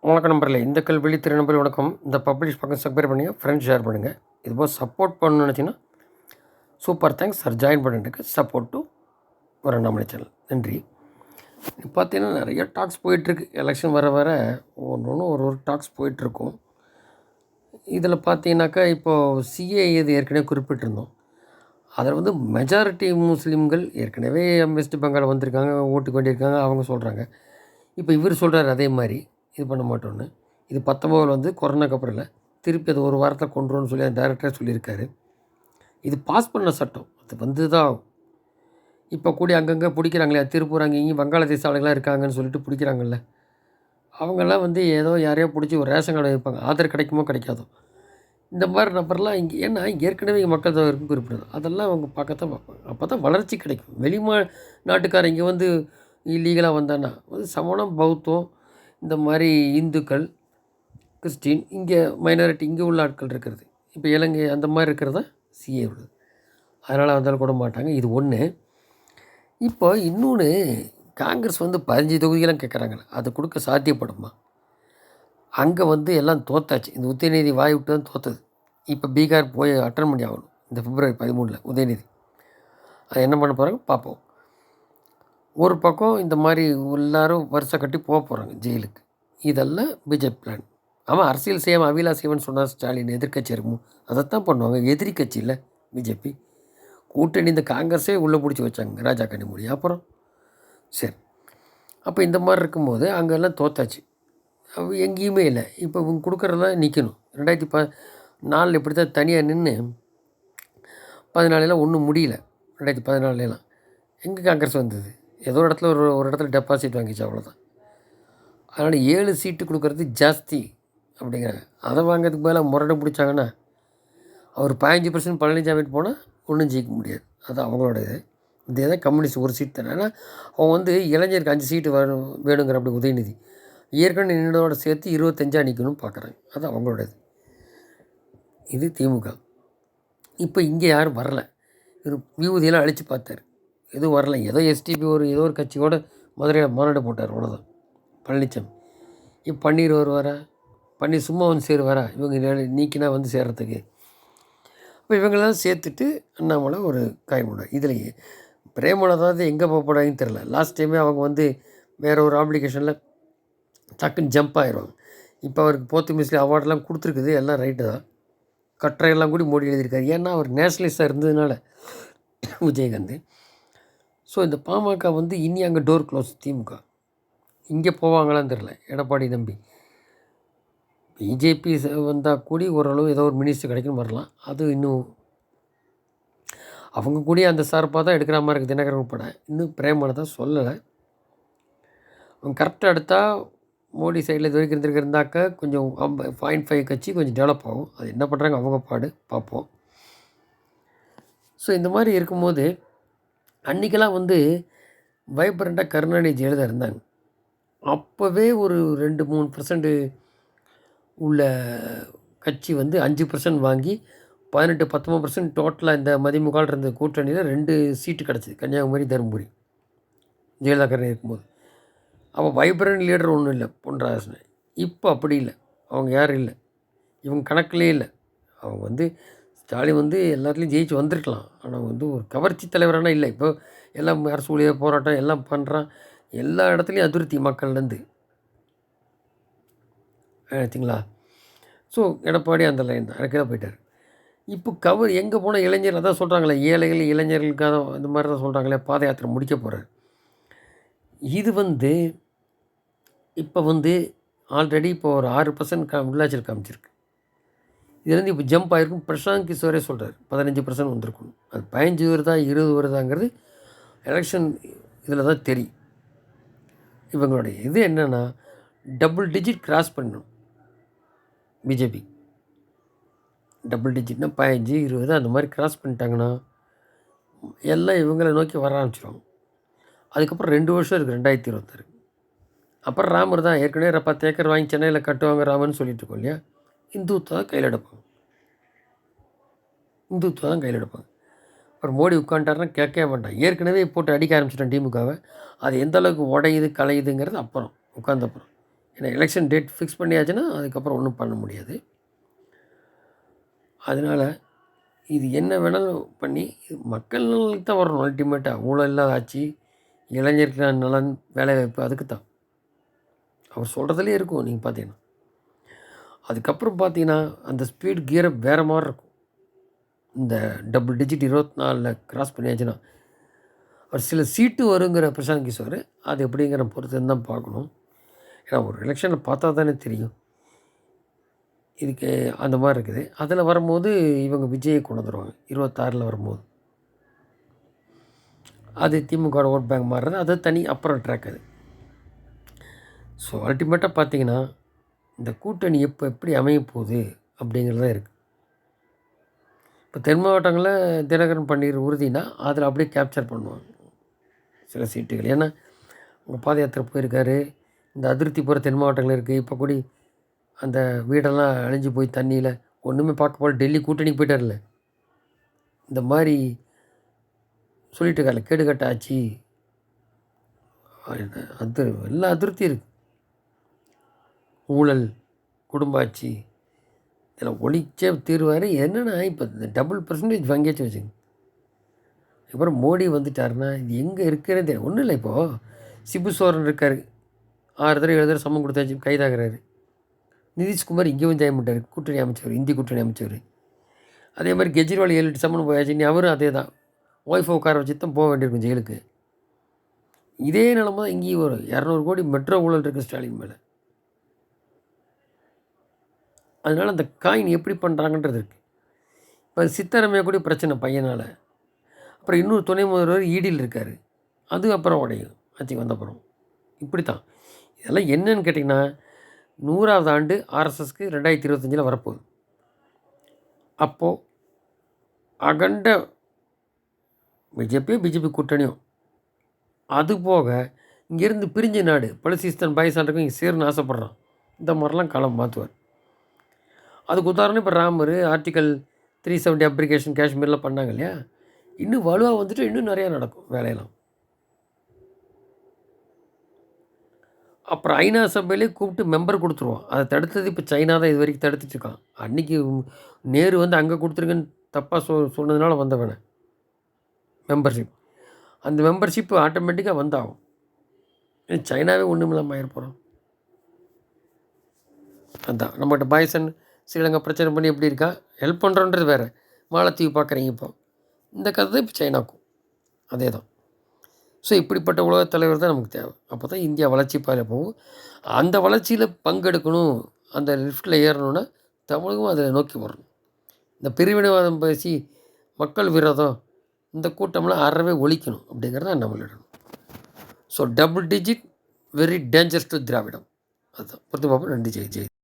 வணக்கம் நம்பரில் இந்த கல்வெளி திருநம்பர் வணக்கம். இந்த பப்ளிஷ் பக்கம் சப்ஸ்கிரைப் பண்ணுங்கள், ஃப்ரெண்ட்ஸ் ஷேர் பண்ணுங்கள். இதுபோல் சப்போர்ட் பண்ணணும்னு நினச்சிங்கன்னா சூப்பர் தேங்க்ஸ் சார். ஜாயின் பண்ணிட்டுருக்கு சப்போர்ட் டு ஒரு அண்ணாமலை சேனல். நன்றி. இப்போ பார்த்தீங்கன்னா நிறைய டாக்ஸ் போயிட்டுருக்கு. எலெக்ஷன் வர வர ஒன்று ஒரு டாக்ஸ் போயிட்டுருக்கும். இதில் பார்த்தீங்கன்னாக்கா இப்போது சிஏ இது ஏற்கனவே குறிப்பிட்டிருந்தோம். அதில் வந்து மெஜாரிட்டி முஸ்லீம்கள் ஏற்கனவே வெஸ்ட் பெங்கால் வந்திருக்காங்க, ஓட்டுக்கு வேண்டியிருக்காங்க, அவங்க சொல்கிறாங்க. இப்போ இவர் சொல்கிறார் அதே மாதிரி இது பண்ண மாட்டோன்னு. இது 19 வந்து கொரோனாக்கு அப்புறம் இல்லை, திருப்பி அது ஒரு வாரத்தில் கொண்டுருன்னு சொல்லி அந்த டைரக்டரே சொல்லியிருக்காரு. இது பாஸ் பண்ண சட்டம், அது வந்து தான் ஆகும். இப்போ கூடி அங்கங்கே பிடிக்கிறாங்களே, திருப்பூர் அங்கே இங்கேயும் வங்காளதேச ஆளுங்களாம் இருக்காங்கன்னு சொல்லிட்டு பிடிக்கிறாங்கல்ல, அவங்கெல்லாம் வந்து ஏதோ யாரையோ பிடிச்சி ஒரு ரேஷன் கார்டு வைப்பாங்க, ஆதர் கிடைக்குமோ கிடைக்காதோ. இந்த மாதிரி நபர்லாம் இங்கே ஏன்னா ஏற்கனவே இங்கே மக்கள் தொகை இருக்கும் குறிப்பிடுது, அதெல்லாம் அவங்க பார்க்கத்தான் பார்ப்பாங்க. அப்போ தான் வளர்ச்சி கிடைக்கும். நாட்டுக்காரர் இங்கே வந்து இல்லீகலாக வந்தான்னா வந்து சமணம், பௌத்தம், இந்த மாதிரி இந்துக்கள், கிறிஸ்டின், இங்கே மைனாரிட்டி இங்கே உள்ள ஆட்கள் இருக்கிறது. இப்போ இலங்கை அந்த மாதிரி இருக்கிறது தான் சிஏ உள்ளது. அதனால் வந்தாலும் கூட மாட்டாங்க. இது ஒன்று. இப்போ இன்னொன்று, காங்கிரஸ் வந்து 15 தொகுதிகளாம் கேட்குறாங்க, அது கொடுக்க சாத்தியப்படுமா? அங்கே வந்து எல்லாம் தோத்தாச்சு. இந்த உதயநிதி வாய் விட்டு தான் தோத்தது. இப்போ பீகார் போய் அட்டன் பண்ணி ஆகணும் இந்த பிப்ரவரி 13 உதயநிதி. அது என்ன பண்ண போகிறாங்க பார்ப்போம். ஒரு பக்கம் இந்த மாதிரி எல்லோரும் வருஷம் கட்டி போகிறாங்க ஜெயிலுக்கு. இதெல்லாம் பிஜேபி பிளான். ஆமாம், அரசியல் செய்யாமல் அவிலா செய்வன்னு சொன்னார் ஸ்டாலின். எதிர்கட்சி இருக்கும் அதைத்தான் பண்ணுவாங்க. எதிரி கட்சி இல்லை பிஜேபி. கூட்டணி இந்த காங்கிரஸே உள்ளே பிடிச்சி வச்சாங்க ராஜா கனிமொழி. அப்புறம் சரி, அப்போ இந்த மாதிரி இருக்கும்போது அங்கெல்லாம் தோத்தாச்சு, எங்கேயுமே இல்லை. இப்போ இவங்க கொடுக்குறதெல்லாம் நிற்கணும். 2014 இப்படி தான் தனியாக நின்று 14 ஒன்றும் முடியல. 2014 எங்கே காங்கிரஸ் வந்தது? ஏதோ இடத்துல ஒரு இடத்துல டெபாசிட் வாங்கிச்சு, அவ்வளோதான். அதனால் 7 சீட்டு கொடுக்குறது ஜாஸ்தி அப்படிங்கிறாங்க. அதை வாங்கிறதுக்கு மேலே முரடை பிடிச்சாங்கன்னா அவர் 15% பழனிசாமி போனால் ஒன்றும் ஜெயிக்க முடியாது. அது அவங்களோட இது. இதே தான் கம்யூனிஸ்ட் ஒரு சீட் தானே. ஆனால் அவங்க வந்து இளைஞருக்கு 5 சீட்டு வேணுங்கிற அப்படி உதயநிதி ஏற்கனவே நின்றதோடு சேர்த்து 25 நிற்கணும்னு பார்க்குறாங்க. அது அவங்களோட இது. இது திமுக. இப்போ இங்கே யாரும் வரலை. இவர் வியூதியெல்லாம் அழித்து பார்த்தார், எதுவும் வரலை. ஏதோ எஸ்டிபி ஏதோ ஒரு கட்சியோடு மதுரையில் மாநாடு போட்டார், அவ்வளோதான் பழனிசாமி. இப்போ பன்னீர் வருவாரா? பன்னீர் சும்மா வந்து சேருவாரா? இவங்க நீக்கினா வந்து சேர்கிறதுக்கு. இப்போ இவங்களெல்லாம் சேர்த்துட்டு அண்ணாமலை ஒரு காயமுடா. இதுலேயே பிரேமலதாவது எங்கே போகிறாங்கன்னு தெரில. லாஸ்ட் டைமே அவங்க வந்து வேறு ஒரு ஆப்ளிகேஷனில் டக்குன்னு ஜம்ப் ஆயிடுவாங்க. இப்போ அவருக்கு போர்த்துகீஸ்ல அவார்டெலாம் கொடுத்துருக்குது, எல்லாம் ரைட்டு தான். கட்டுரையெல்லாம் கூட மோடி எழுதியிருக்காரு. ஏன்னா அவர் நேஷ்னலிஸ்டாக இருந்ததுனால விஜயகாந்த். ஸோ இந்த பாமக வந்து இனி அங்கே டோர் க்ளோஸ். திமுக இங்கே போவாங்களான்னு தெரில. எடப்பாடி நம்பி பிஜேபி வந்தால் கூடி ஓரளவு ஏதோ ஒரு மினிஸ்டர் கிடைக்கும் வரலாம். அது இன்னும் அவங்க கூட அந்த சார்பாக தான் எடுக்கிற மாதிரி இருக்குது. தினகரன் உட்பட இன்னும் பிரேமலதா சொல்லலை. அவங்க கரெக்டாக எடுத்தால் மோடி சைடில் இது வரைக்கும் இருந்தாக்க கொஞ்சம் 0.5 கட்சி கொஞ்சம் டெவலப் ஆகும். அது என்ன பண்ணுறாங்க அவங்க பாடு பார்ப்போம். ஸோ இந்த மாதிரி இருக்கும்போது அன்றைக்கெல்லாம் வந்து வைப்ரண்ட்டாக கருணாநிதி எழுத இருந்தாங்க. அப்போவே ஒரு 2-3% உள்ள கட்சி வந்து 5% வாங்கி 18-19% டோட்டலாக இந்த மதிமுகால் இருந்த கூட்டணியில் 2 சீட்டு கிடச்சிது, கன்னியாகுமரி, தருமபுரி, ஜெயலலிதா கருணை இருக்கும்போது. அப்போ வைப்ரண்ட் லீடர் ஒன்றும் இல்லை பொன்ராதாகிருஷ்ணன். இப்போ அப்படி இல்லை, அவங்க யாரும் இல்லை, இவங்க கணக்கிலே இல்லை. அவங்க வந்து ஸ்டாலின் வந்து எல்லாத்துலேயும் ஜெயிச்சு வந்திருக்கலாம், ஆனால் வந்து ஒரு கவர்ச்சி தலைவரானா இல்லை. இப்போ எல்லாம் அரசு ஊழியர் போராட்டம் எல்லாம் பண்ணுறான், எல்லா இடத்துலையும் அதிருப்தி மக்கள்லேருந்து ஆச்சுங்களா. ஸோ எடப்பாடி அந்த லைன் தான் இறக்கி தான் போயிட்டார். இப்போ எங்கே போனால் இளைஞர்கள் அதான் சொல்கிறாங்களே, ஏழைகள் இளைஞர்களுக்காக இந்த மாதிரி தான் சொல்கிறாங்களே, பாத யாத்திரை முடிக்க போகிறார். இது வந்து இப்போ வந்து ஆல்ரெடி இப்போ ஒரு 6% உள்ளாட்சியில் காமிச்சிருக்கு. இதுலேருந்து இப்போ ஜம்ப் ஆகிருக்கும். பிரசாந்த் கிஷோரே சொல்கிறார் 15% வந்திருக்கணும். அது 15 வருதா 20 வருதாங்கிறது எலெக்ஷன் இதில் தான் தெரியும். இவங்களுடைய இது என்னென்னா டபுள் டிஜிட் கிராஸ் பண்ணணும் பிஜேபி. டபுள் டிஜிட்னா 15, 20 அந்த மாதிரி கிராஸ் பண்ணிட்டாங்கன்னா எல்லாம் இவங்களை நோக்கி வர ஆரம்பிச்சிடுவாங்க. அதுக்கப்புறம் 2 வருஷம் இருக்குது, 2026. அப்புறம் ராமர் தான் ஏற்கனவே 10 ஏக்கர் வாங்கி சென்னையில் கட்டுவாங்க ராமர்னு சொல்லிட்டு இருக்கோம் இல்லையா. இந்துத்துவம் தான் கையில் எடுப்பாங்க, இந்துத்துவம் தான் கையில் எடுப்பாங்க. அப்புறம் மோடி உட்காந்துட்டாருன்னா கேட்கவே மாட்டான். ஏற்கனவே போட்டு அடிக்க ஆரம்பிச்சிட்டான் திமுகவை. அது எந்த அளவுக்கு உடையுது கலையுதுங்கிறது அப்புறம் உட்காந்தப்புறம். ஏன்னா எலெக்ஷன் டேட் ஃபிக்ஸ் பண்ணியாச்சுன்னா அதுக்கப்புறம் ஒன்றும் பண்ண முடியாது. அதனால் இது என்ன வேணாலும் பண்ணி இது மக்கள் நலனுக்கு தான் வரணும். அல்டிமேட்டாக ஊழல் இல்லாத ஆட்சி, இளைஞர்கள் நலன், வேலைவாய்ப்பு அதுக்கு தான் அவர் சொல்கிறதுலே இருக்கும். நீங்கள் பார்த்தீங்கன்னா அதுக்கப்புறம் பார்த்தீங்கன்னா அந்த ஸ்பீட் கியரை வேறு மாதிரி இருக்கும். இந்த டபுள் டிஜிட் 24 கிராஸ் பண்ணியாச்சுன்னா அவர் சில சீட்டு வருங்கிற பிரசாந்த் கிஷோர் அது எப்படிங்கிற பொறுத்துன்னு தான் பார்க்கணும். ஏன்னா ஒரு எலெக்ஷனில் பார்த்தா தானே தெரியும். இதுக்கு அந்த மாதிரி இருக்குது. அதில் வரும்போது இவங்க விஜயை கொண்டு வந்துடுவாங்க 26 வரும்போது. அது திமுக ஓட் பேங்க் மாறுறது அது தனி அப்புறம் ட்ராக் அது. ஸோ அல்டிமேட்டாக பார்த்தீங்கன்னா இந்த கூட்டணி எப்படி அமைய போகுது அப்படிங்கிறது தான் இருக்குது. இப்போ தென் மாவட்டங்களில் தினகரன் பன்னீர் உறுதினா அதில் அப்படியே கேப்சர் பண்ணுவாங்க சில சீட்டுகள். ஏன்னா அவங்க பாத யாத்திரை போயிருக்காரு. இந்த அதிருப்தி போகிற தென் மாவட்டங்கள் இருக்குது. இப்போ கூடி அந்த வீடெல்லாம் அழிஞ்சு போய் தண்ணியில் ஒன்றுமே பார்க்க போல் டெல்லி கூட்டணிக்கு போயிட்டார்ல. இந்த மாதிரி சொல்லிட்டு இருக்கார்ல, கேடுகட்ட ஆட்சி, அது எல்லாம் அதிருப்தி இருக்குது. ஊழல், குடும்ப ஆட்சி இதில் ஒழிச்சே தீர்வார். என்னென்னா இப்போ இந்த %% வாங்கியாச்சு வச்சுங்க. அப்புறம் மோடி வந்துட்டாருன்னா இது எங்கே இருக்கிறதே ஒன்றும் இல்லை. இப்போது சிபு சோரன் இருக்கார், 6 தடவை 7 தடவை சம்மன் கொடுத்தாச்சு, கைதாகிறாரு. நிதிஷ்குமார் இங்கே வந்து ஜெயமிட்டார், கூட்டணி அமைச்சவர், இந்தி கூட்டணி அமைச்சவர். அதே மாதிரி கெஜ்ரிவால் 7 8 சம்மன் போயாச்சு. நீ அவரும் அதே தான் ஒய்ஃபை உட்கார வச்சு தான் போக வேண்டியிருக்கும் ஜெயிலுக்கு. இதே நிலமை தான் இங்கேயும் வரும். 200 கோடி மெட்ரோ ஊழல் இருக்குது ஸ்டாலின் மேலே. அதனால் அந்த காயின் எப்படி பண்ணுறாங்கன்றது இருக்குது. இப்போ சித்தரமையா கூட பிரச்சனை பையனால். அப்புறம் இன்னொரு துணை முதல்வர் ஈடியில் இருக்கார், அது அப்புறம் உடையும் ஆட்சிக்கு வந்தப்புறம். இப்படி தான் இதெல்லாம் என்னன்னு கேட்டிங்கன்னா 100வது ஆண்டு ஆர்எஸ்எஸ்க்கு 2025 வரப்போகுது. அப்போது அகண்ட பிஜேபி கூட்டணியும் அது போக இங்கேருந்து பிரிஞ்ச நாடு பலுசிஸ்தான் பாகிஸ்தானுக்கும் இங்கே சேருன்னு ஆசைப்பட்றான். இந்த மாதிரிலாம் களம் மாற்றுவார். அதுக்கு உதாரணம் இப்போ ராமர் ஆர்டிக்கல் 370 அப்ளிகேஷன் காஷ்மீரில் பண்ணாங்க இல்லையா, இன்னும் வலுவாக வந்துட்டு இன்னும் நிறையா நடக்கும் வேலையெல்லாம். அப்புறம் ஐநா சபையிலே கூப்பிட்டு மெம்பர் கொடுத்துருவோம். அதை தடுத்தது இப்போ சைனா தான் இது வரைக்கும் தடுத்துட்ருக்கான். அன்றைக்கி நேரு வந்து அங்கே கொடுத்துருங்கன்னு தப்பாக சொன்னதுனால வந்தவன மெம்பர்ஷிப். அந்த மெம்பர்ஷிப் ஆட்டோமேட்டிக்காக வந்தாகும். சைனாவே ஒன்றும் இல்லாமல் ஆகிருப்போம். அதுதான் நம்மகிட்ட பாய்சன் ஸ்ரீலங்கா பிரச்சனை பண்ணி எப்படி இருக்கா, ஹெல்ப் பண்ணுறோன்றது வேறு. மாலத்தீவு பார்க்குறீங்க இப்போ. இந்த கதை தான் இப்போ சைனாக்கும் அதே தான். ஸோ இப்படிப்பட்ட உலகத் தலைவர் தான் நமக்கு தேவை. அப்போ தான் இந்தியா வளர்ச்சி பாதையில் போகும். அந்த வளர்ச்சியில் பங்கெடுக்கணும், அந்த லிஃப்ட்டில் ஏறணுன்னா தமிழகம் அதில் நோக்கி வரணும். இந்த பிரிவினைவாதம் பேசி மக்கள் விரோதம் இந்த கூட்டம்லாம் அறவே ஒழிக்கணும் அப்படிங்கிறத நம்மளிடணும். So double digit very dangers to Dravidam. அதுதான் பொறுத்து பார்ப்போம். நன்றி. ஜெய் ஜெய்.